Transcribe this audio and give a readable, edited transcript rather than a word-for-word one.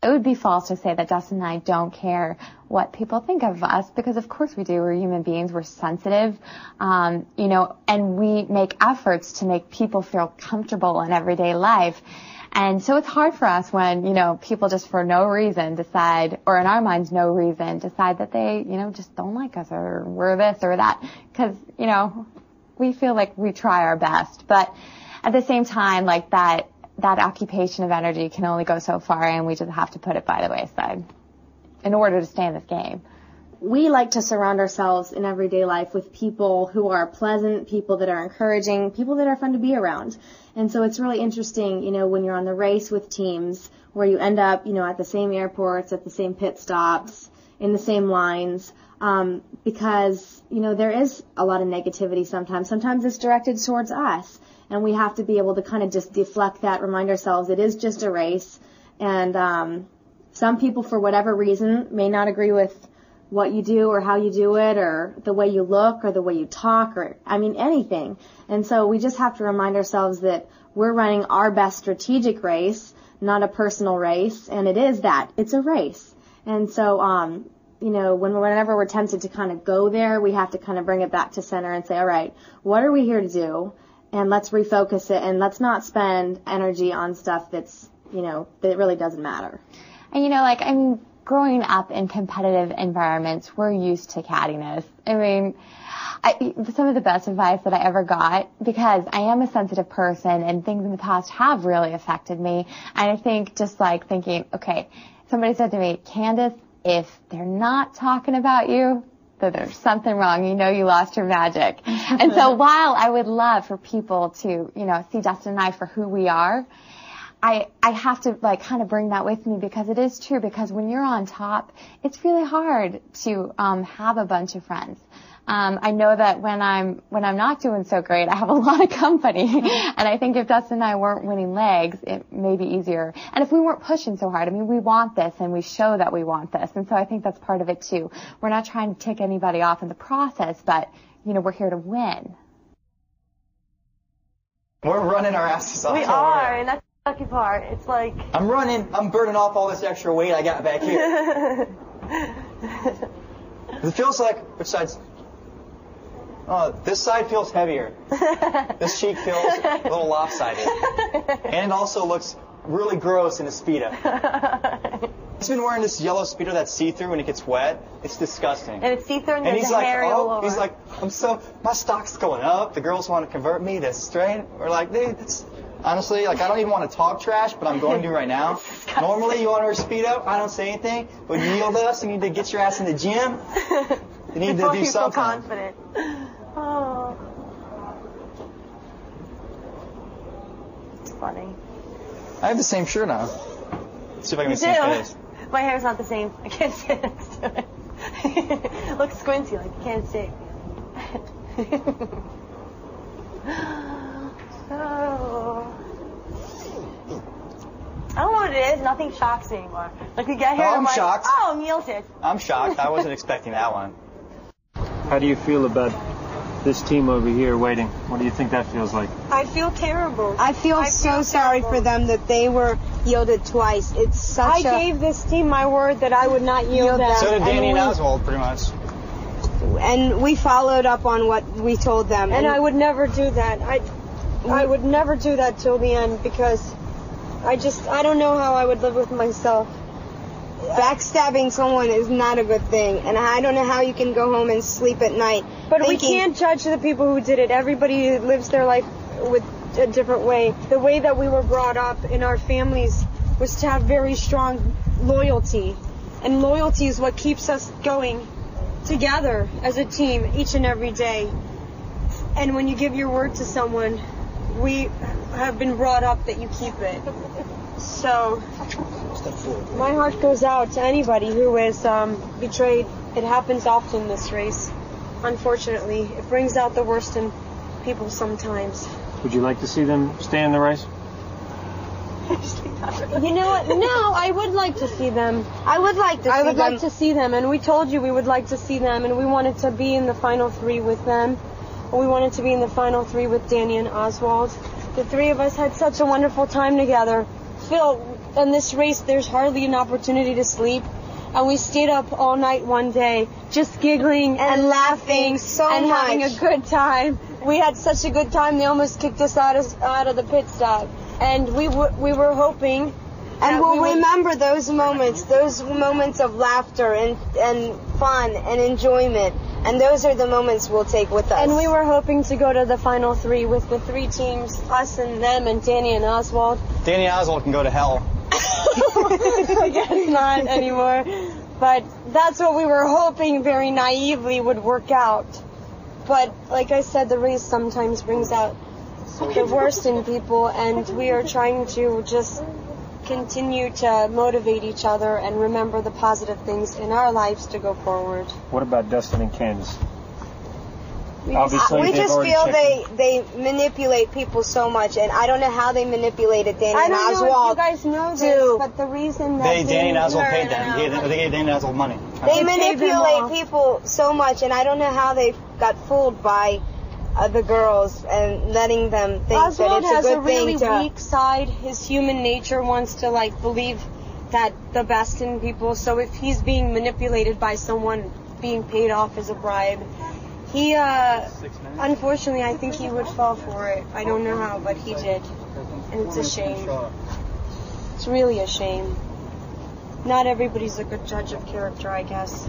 it would be false to say that Dustin and I don't care what people think of us, because of course we do. We're human beings. We're sensitive, you know, and we make efforts to make people feel comfortable in everyday life. And so it's hard for us when, you know, people just for no reason decide, or in our minds no reason, decide that they, you know, just don't like us, or we're this or that, because, you know, we feel like we try our best. But at the same time, like that occupation of energy can only go so far, and we just have to put it by the wayside in order to stay in this game. We like to surround ourselves in everyday life with people who are pleasant, people that are encouraging, people that are fun to be around. And so it's really interesting, you know, when you're on the race with teams where you end up, you know, at the same airports, at the same pit stops, in the same lines, because, you know, there is a lot of negativity sometimes. Sometimes it's directed towards us, and we have to be able to kind of just deflect that, remind ourselves it is just a race. And some people, for whatever reason, may not agree with what you do or how you do it, or the way you look or the way you talk, or, I mean, anything. And so we just have to remind ourselves that we're running our best strategic race, not a personal race, and it is that. It's a race. And so, you know, whenever we're tempted to kind of go there, we have to kind of bring it back to center and say, all right, what are we here to do? And let's refocus it, and let's not spend energy on stuff that's, you know, that really doesn't matter. And, you know, like, I mean, growing up in competitive environments, we're used to cattiness. I mean, some of the best advice that I ever got, because I am a sensitive person and things in the past have really affected me. And I think just like thinking, okay, somebody said to me, Candace, if they're not talking about you, then there's something wrong. You know you lost your magic. And so while I would love for people to, you know, see Dustin and I for who we are, I have to like kind of bring that with me, because it is true, because when you're on top, it's really hard to have a bunch of friends. I know that when I'm not doing so great, I have a lot of company. And I think if Dustin and I weren't winning legs, it may be easier. And if we weren't pushing so hard, I mean, we want this and we show that we want this. And so I think that's part of it too. We're not trying to tick anybody off in the process, but, you know, we're here to win. We're running our asses off. We are, and that's the lucky part. It's like... I'm running. I'm burning off all this extra weight I got back here. It feels like... Which side's... Oh, this side feels heavier. This cheek feels a little lopsided. And it also looks really gross in a Speedo. He's been wearing this yellow Speedo that's see-through when it gets wet. It's disgusting. And it's see-through and he's there's like, hair all over. He's like, my stock's going up. The girls want to convert me to straight. We're like, dude, honestly, like, I don't even want to talk trash, but I'm going to right now. Normally, you want to wear Speedo, I don't say anything. But you yield us, you need to get your ass in the gym. You need to do something. Feel confident. Oh. It's funny. I have the same shirt on. Let's see if I can You see his do? face. My hair's not the same. I can't sit next to it. Looks squinty, like you can't see. Oh. I don't know what it is. Nothing shocks me anymore. Like we get here, I'm like, shocked. oh, Neil's here. I'm shocked. I wasn't expecting that one. How do you feel about this team over here waiting? What do you think that feels like? I feel terrible. I feel so sorry for them that they were yielded twice. It's such I gave this team my word that I would not yield them. So did Danny and Oswald, pretty much. And we followed up on what we told them. And I would never do that. I would never do that till the end, because I don't know how I would live with myself. Backstabbing someone is not a good thing, and I don't know how you can go home and sleep at night. But we can't judge the people who did it. Everybody lives their life with a different way. The way that we were brought up in our families was to have very strong loyalty, and loyalty is what keeps us going together as a team each and every day. And when you give your word to someone, we have been brought up that you keep it. So my heart goes out to anybody who is betrayed. It happens often in this race. Unfortunately, it brings out the worst in people sometimes. Would you like to see them stay in the race? You know what? No, I would like to see them. I would like to see them, and we told you we would like to see them, and we wanted to be in the final three with them. We wanted to be in the final three with Danny and Oswald. The three of us had such a wonderful time together. Phil on this race, there's hardly an opportunity to sleep. And we stayed up all night one day, just giggling and laughing so and much. having a good time. We had such a good time, they almost kicked us out of the pit stop. And we were hoping. And we'll remember those moments of laughter and fun and enjoyment. And those are the moments we'll take with us. And we were hoping to go to the final 3 with the 3 teams, us and them and Danny and Oswald. Danny and Oswald can go to hell. I guess not anymore. But that's what we were hoping very naively would work out. But like I said, the race sometimes brings out the worst in people, and we are trying to just continue to motivate each other and remember the positive things in our lives to go forward. What about Dustin and Candace? We just feel they manipulate people so much, and I don't know how they manipulated Danny and Oswald. I don't know if you guys know this, but the reason that Danny and Oswald paid them. They gave Danny and Oswald money. They manipulate people so much, and I don't know how they got fooled by the girls and letting them think Oswald that it's a good thing to... Oswald has a really weak side. His human nature wants to believe that the best in people. So if he's being manipulated by someone being paid off as a bribe, he, unfortunately, I think he would fall for it. I don't know how, but he did. And it's a shame. It's really a shame. Not everybody's a good judge of character, I guess.